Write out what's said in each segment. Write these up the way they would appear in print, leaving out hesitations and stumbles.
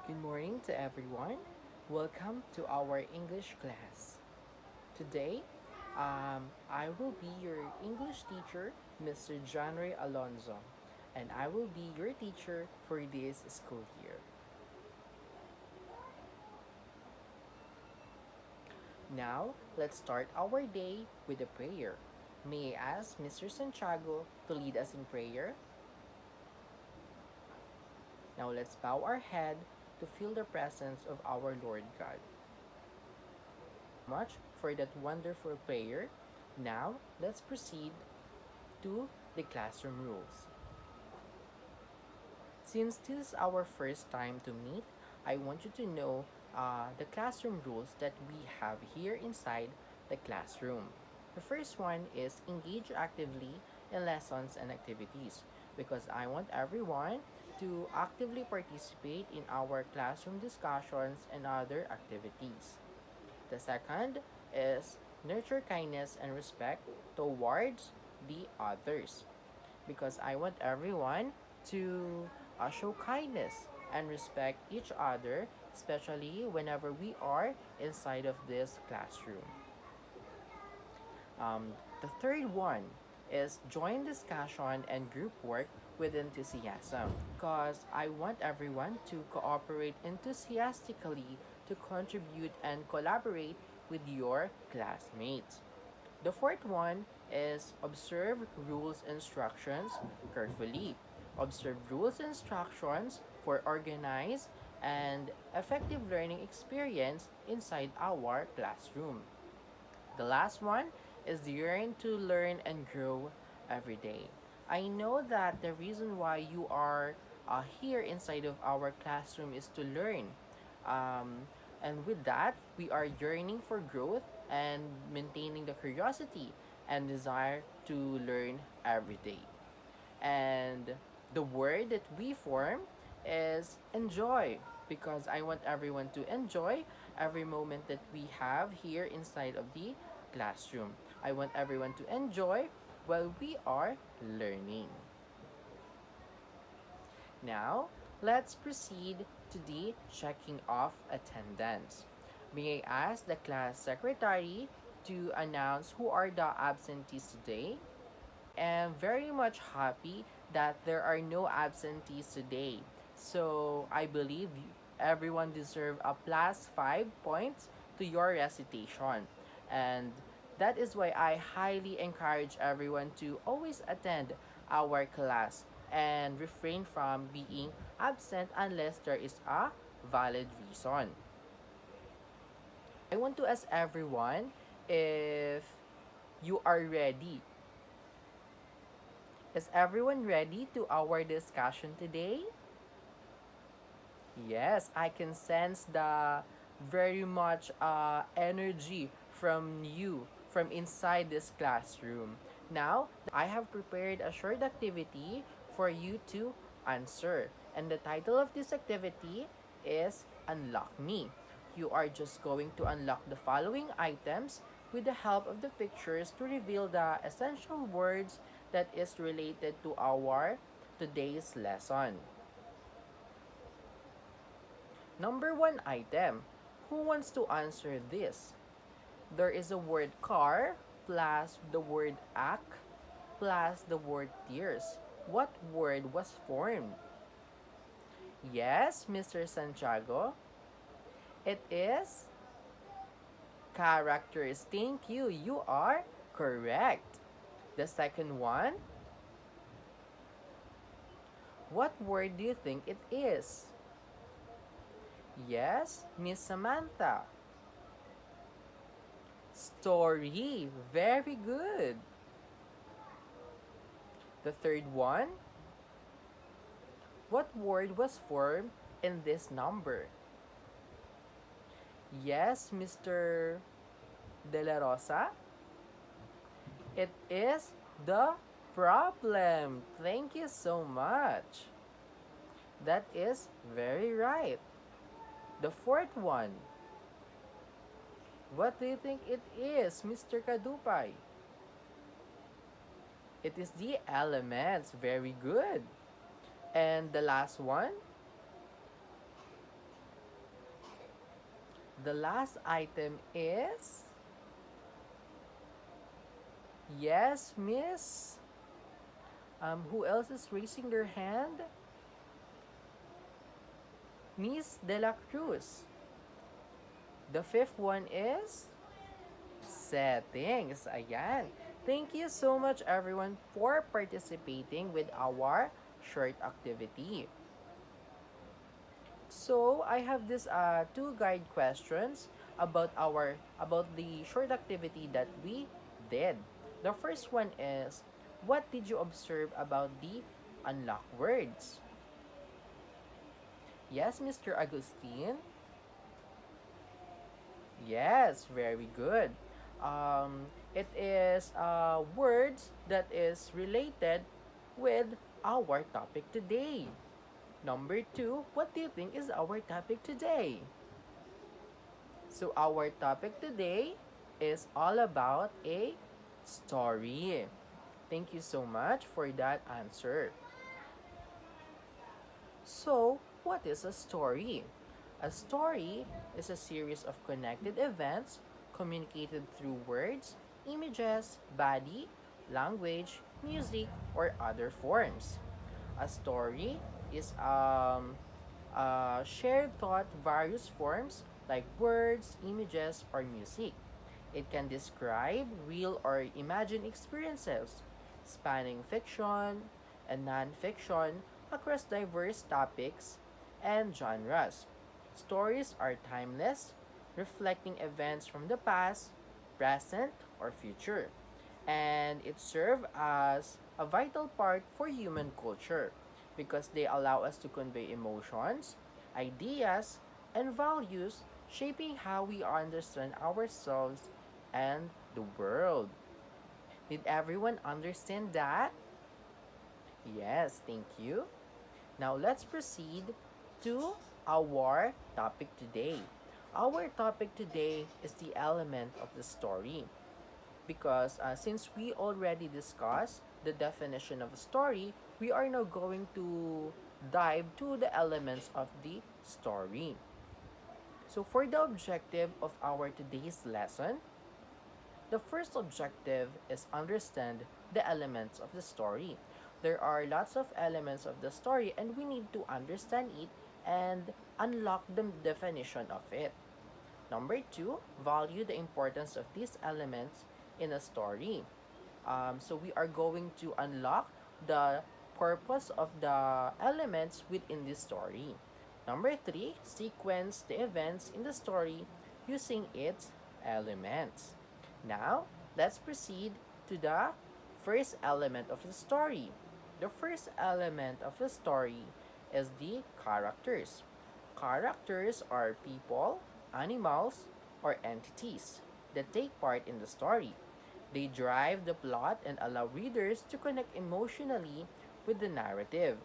Good morning to everyone. Welcome to our English class. Today, I will be your English teacher, Mr. Janry Alonzo, and I will be your teacher for this school year. Now, let's start our day with a prayer. May I ask Mr. Santiago to lead us in prayer? Now, let's bow our head to feel the presence of our Lord God. Much for that wonderful prayer. Now, let's proceed to the classroom rules. Since this is our first time to meet, I want you to know the classroom rules that we have here inside the classroom. The first one is engage actively in lessons and activities because I want everyone to actively participate in our classroom discussions and other activities. The second is nurture kindness and respect towards the others because I want everyone to show kindness and respect each other, especially whenever we are inside of this classroom. The third one is join discussion and group work with enthusiasm because I want everyone to cooperate enthusiastically to contribute and collaborate with your classmates. The fourth one is observe rules instructions carefully. Observe rules instructions for organized and effective learning experience inside our classroom. The last one is yearn to learn and grow every day. I know that the reason why you are here inside of our classroom is to learn. And with that, we are yearning for growth and maintaining the curiosity and desire to learn every day. And the word that we form is enjoy because I want everyone to enjoy every moment that we have here inside of the classroom. I want everyone to enjoy while we are learning. Now, let's proceed to the checking of attendance. May I ask the class secretary to announce who are the absentees today? Am very much happy that there are no absentees today. So I believe everyone deserve a plus 5 points to your recitation. And that is why I highly encourage everyone to always attend our class and refrain from being absent unless there is a valid reason. I want to ask everyone if you are ready. Is everyone ready to our discussion today? Yes, I can sense the very much energy from you from inside this classroom. Now, I have prepared a short activity for you to answer. And the title of this activity is Unlock Me. You are just going to unlock the following items with the help of the pictures to reveal the essential words that is related to our today's lesson. Number one item. Who wants to answer this? There is a word car plus the word act plus the word tears. What word was formed? Yes, Mr. Santiago. It is characters. Thank you. You are correct. The second one. What word do you think it is? Yes, Miss Samantha. Story. Very good. The third one. What word was formed in this number? Yes, Mr. De La Rosa. It is the problem. Thank you so much. That is very right. The fourth one. What do you think it is, Mr. Kadupay? It is the elements. Very good. And the last one? The last item is. Yes, miss. Who else is raising their hand? Miss De La Cruz. The fifth one is settings. Ayan. Thank you so much everyone for participating with our short activity. So I have this two guide questions about the short activity that we did. The first one is, what did you observe about the unlocked words? Yes, Mr. Agustin. Yes, very good. It is words that is related with our topic today. Number two, what do you think is our topic today? So our topic today is all about a story. Thank you so much for that answer. So, what is a story? A story is a series of connected events communicated through words, images, body, language, music, or other forms. A story is shared thought various forms like words, images, or music. It can describe real or imagined experiences, spanning fiction and non-fiction across diverse topics and genres. Stories are timeless, reflecting events from the past, present, or future, and it serves as a vital part for human culture because they allow us to convey emotions, ideas, and values, shaping how we understand ourselves and the world. Did everyone understand that? Yes, thank you. Now let's proceed to our topic today. Our topic today is the element of the story because since we already discussed the definition of a story, we are now going to dive to the elements of the story. So for the objective of our today's lesson, the first objective is understand the elements of the story. There are lots of elements of the story and we need to understand it and unlock the definition of it. Number two, value the importance of these elements in a story. So we are going to unlock the purpose of the elements within this story. Number three, sequence the events in the story using its elements. Now, let's proceed to the first element of the story. The first element of the story is the characters. Characters are people, animals, or entities that take part in the story. They drive the plot and allow readers to connect emotionally with the narrative.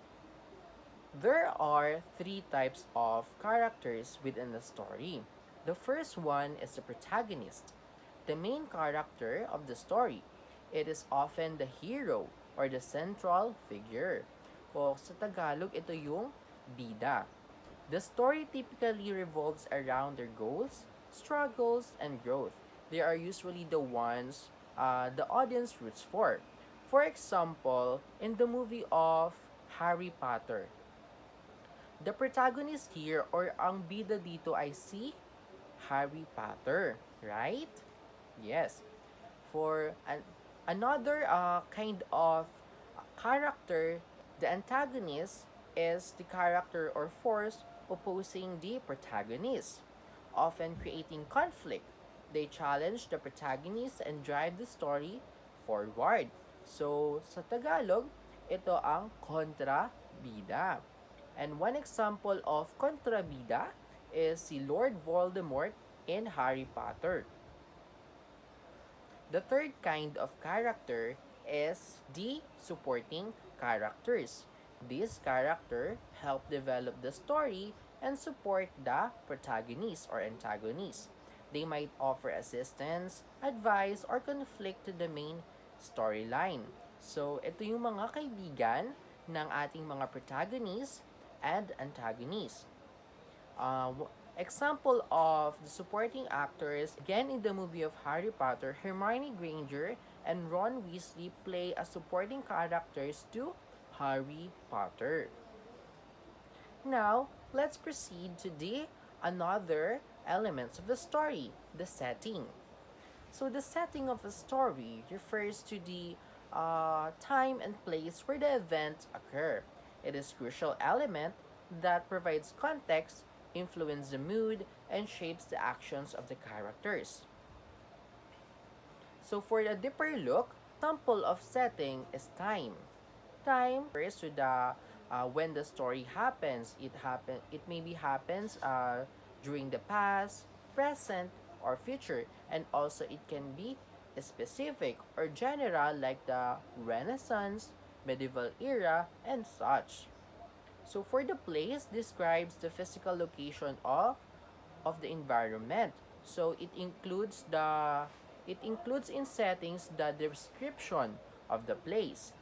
There are three types of characters within the story. The first one is the protagonist, the main character of the story. It is often the hero or the central figure. O sa Tagalog, ito yung bida. The story typically revolves around their goals, struggles, and growth. They are usually the ones the audience roots for. For example, in the movie of Harry Potter, the protagonist here or ang bida dito ay si Harry Potter, right? Yes. For another kind of character, the antagonist is the character or force opposing the protagonist, often creating conflict. They challenge the protagonist and drive the story forward. So, sa Tagalog, ito ang kontrabida. And one example of kontrabida is si Lord Voldemort in Harry Potter. The third kind of character is the supporting characters. These characters help develop the story and support the protagonist or antagonist. They might offer assistance, advice, or conflict to the main storyline. So, ito yung mga kaibigan ng ating mga protagonist and antagonist. Example of the supporting actors, again in the movie of Harry Potter, Hermione Granger and Ron Weasley play as supporting characters to Harry Potter. Now, let's proceed to the another elements of the story, the setting. So the setting of a story refers to the time and place where the events occur. It is a crucial element that provides context, influences the mood, and shapes the actions of the characters. So for the deeper look, sample of setting is time. Time refers to the when the story happens. It maybe happens during the past, present, or future, and also it can be specific or general like the Renaissance, medieval era, and such. So for the place describes the physical location of the environment. So it includes in settings the description of the place.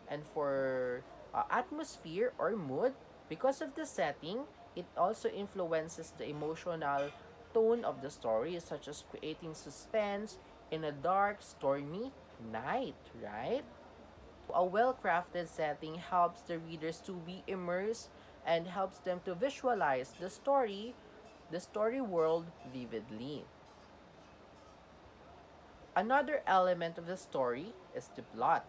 And for atmosphere or mood, because of the setting, it also influences the emotional tone of the story, such as creating suspense in a dark, stormy night, right? A well-crafted setting helps the readers to be immersed and helps them to visualize the story world vividly. Another element of the story is the plot.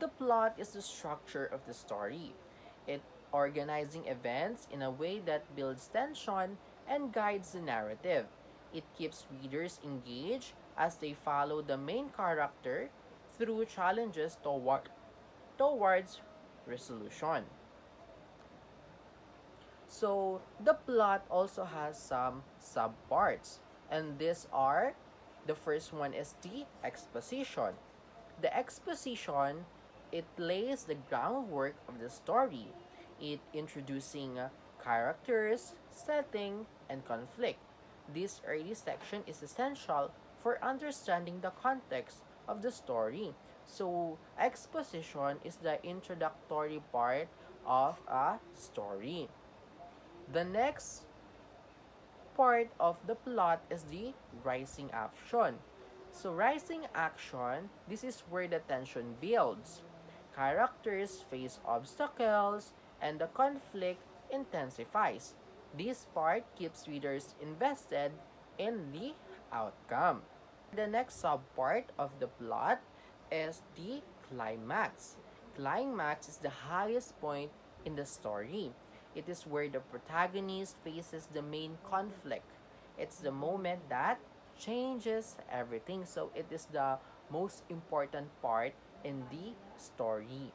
The plot is the structure of the story. It organizing events in a way that builds tension and guides the narrative. It keeps readers engaged as they follow the main character through challenges towards resolution. So the plot also has some subparts, and these are the first one is the exposition. The exposition, it lays the groundwork of the story. It introducing characters, setting, and conflict. This early section is essential for understanding the context of the story. So, exposition is the introductory part of a story. The next part of the plot is the rising action. So rising action, this is where the tension builds. Characters face obstacles and the conflict intensifies. This part keeps readers invested in the outcome. The next subpart of the plot is the climax. Climax is the highest point in the story. It is where the protagonist faces the main conflict. It's the moment that changes everything. So it is the most important part in the story.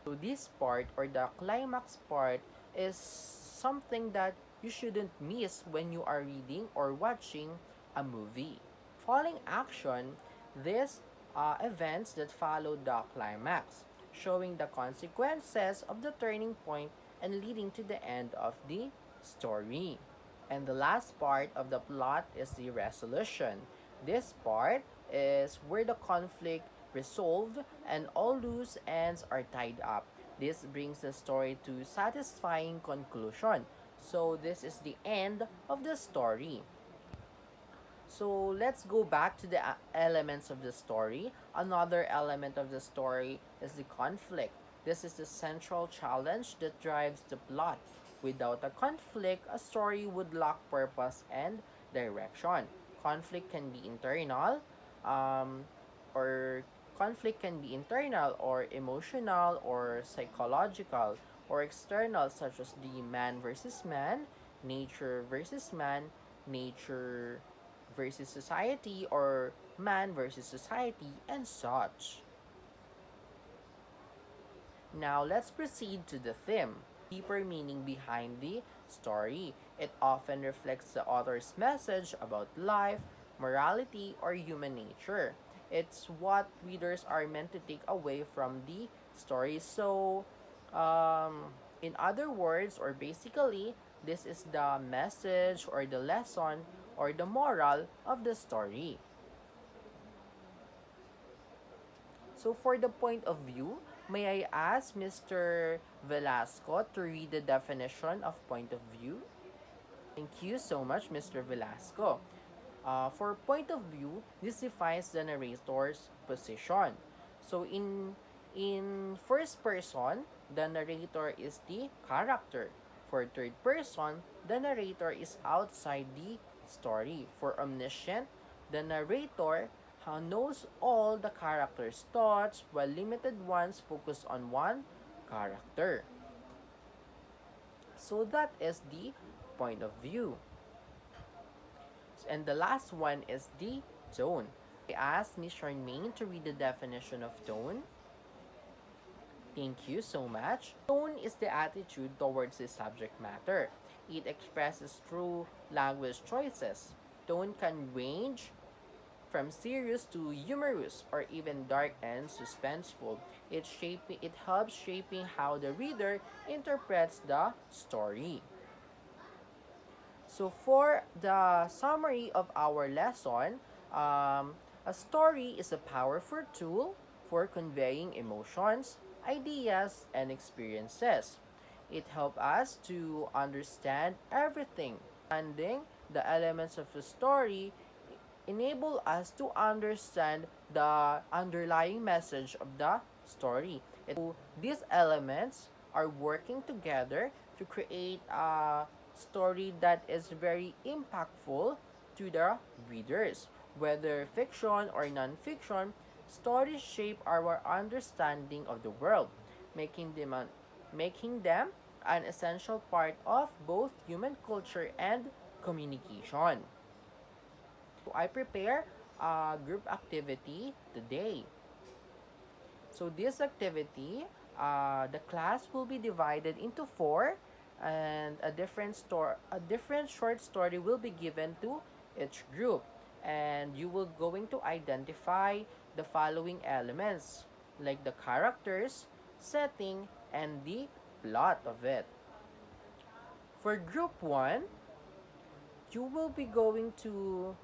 So this part or the climax part is something that you shouldn't miss when you are reading or watching a movie. Following action, these events that follow the climax, showing the consequences of the turning point and leading to the end of the story. And the last part of the plot is the resolution. This part is where the conflict resolved and all loose ends are tied up. This brings the story to satisfying conclusion. So this is the end of the story. So let's go back to the elements of the story. Another element of the story is the conflict. This is the central challenge that drives the plot. Without a conflict, a story would lack purpose and direction. Conflict can be internal, um, or conflict can be internal or emotional or psychological or external, such as the man versus man, nature versus man, nature versus society, or man versus society, and such. Now let's proceed to the theme. Deeper meaning behind the story. It often reflects the author's message about life, morality, or human nature. It's what readers are meant to take away from the story. So, in other words, or basically, this is the message or the lesson or the moral of the story. So for the point of view, may I ask Mr. Velasco to read the definition of point of view? Thank you so much, Mr. Velasco. For point of view, this defines the narrator's position. So in first person, the narrator is the character. For third person, the narrator is outside the story. For omniscient, the narrator knows all the character's thoughts, while limited ones focus on one character. So that is the point of view. And the last one is the tone. I asked Ms. Charmaine to read the definition of tone. Thank you so much. Tone is the attitude towards the subject matter. It expresses through language choices. Tone can range from serious to humorous or even dark and suspenseful. It helps shaping how the reader interprets the story. So for the summary of our lesson, a story is a powerful tool for conveying emotions, ideas, and experiences. It helps us to understand everything. Understanding the elements of a story enable us to understand the underlying message of the story. These elements are working together to create a story that is very impactful to the readers. Whether fiction or non-fiction, stories shape our understanding of the world, making them an essential part of both human culture and communication. I prepare a group activity today. So this activity, the class will be divided into four, and a different short story will be given to each group, and you will going to identify the following elements like the characters, setting, and the plot of it. For group 1, you will be going to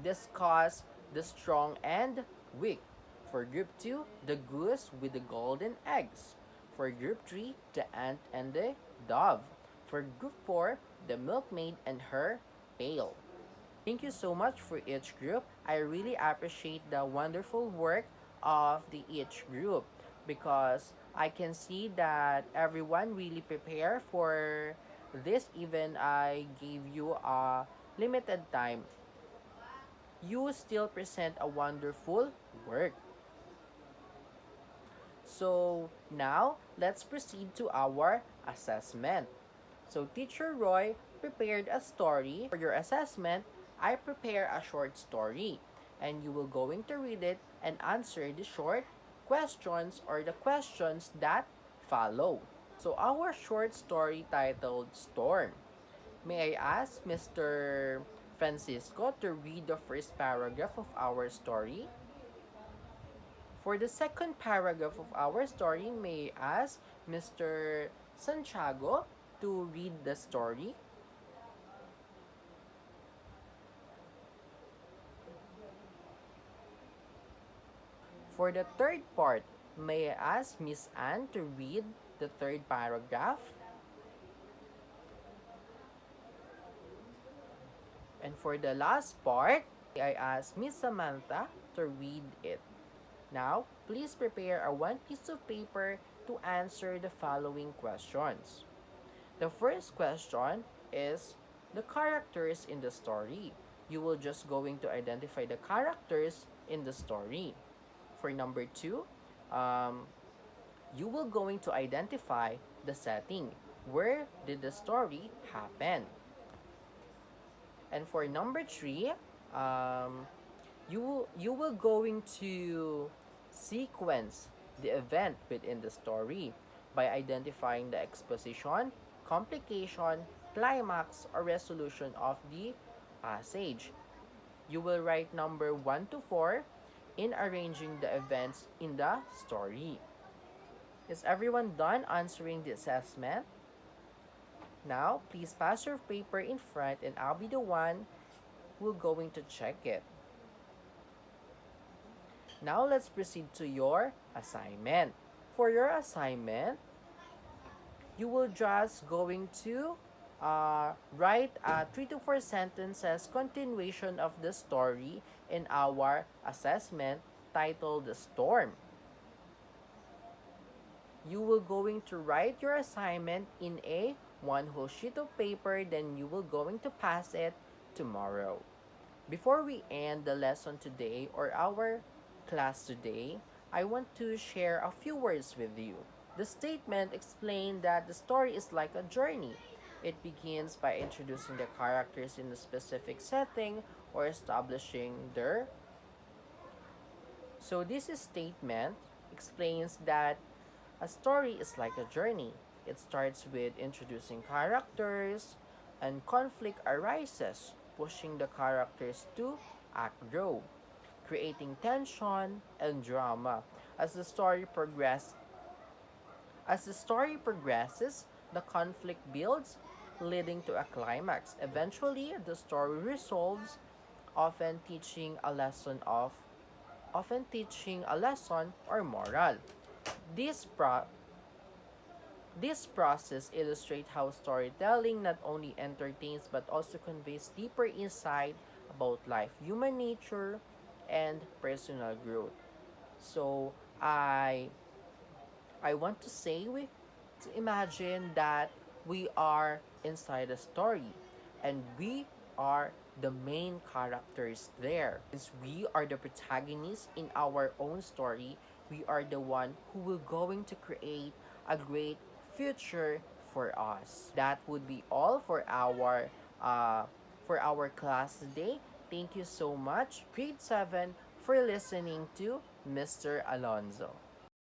discuss the strong and weak. For group 2, the goose with the golden eggs. For group 3, the ant and the dove. For group 4, the milkmaid and her pail. Thank you so much for each group. I really appreciate the wonderful work of the each group because I can see that everyone really prepare for this. Even I gave you a limited time, you still present a wonderful work. So now let's proceed to our assessment. So Teacher Roy prepared a story. For your assessment, I prepare a short story and you will going to read it and answer the short questions or the questions that follow. So our short story titled Storm. May I ask Mr. Francisco to read the first paragraph of our story? For the second paragraph of our story, may I ask Mr. Santiago to read the story? For the third part, may I ask Miss Anne to read the third paragraph? And for the last part, I ask Miss Samantha to read it. Now, please prepare a one piece of paper to answer the following questions. The first question is the characters in the story. You will just going to identify the characters in the story. For number 2, you will going to identify the setting. Where did the story happen? And for number 3, you will going to sequence the event within the story by identifying the exposition, complication, climax, or resolution of the passage. You will write number 1 to 4 in arranging the events in the story. Is everyone done answering the assessment? Now, please pass your paper in front and I'll be the one who going to check it. Now, let's proceed to your assignment. For your assignment, you will just going to write 3 to 4 sentences continuation of the story in our assessment titled The Storm. You will going to write your assignment in a one whole sheet of paper, then you will going to pass it tomorrow. Before we end the lesson today or our class today, I want to share a few words with you. The statement explained that the story is like a journey. It begins by introducing the characters in a specific setting or establishing their. So this statement explains that a story is like a journey. It starts with introducing characters, and conflict arises, pushing the characters to act grow, creating tension and drama. As the story progress as the story progresses, the conflict builds, leading to a climax. Eventually, the story resolves, often teaching a lesson of often teaching a lesson or moral. This pro- This process illustrates how storytelling not only entertains but also conveys deeper insight about life, human nature, and personal growth. So I want to say to imagine that we are inside a story and we are the main characters there. Since we are the protagonists in our own story, we are the one who will going to create a great future for us. That would be all for our class today. Thank you so much, grade 7, for listening to Mr. Alonzo.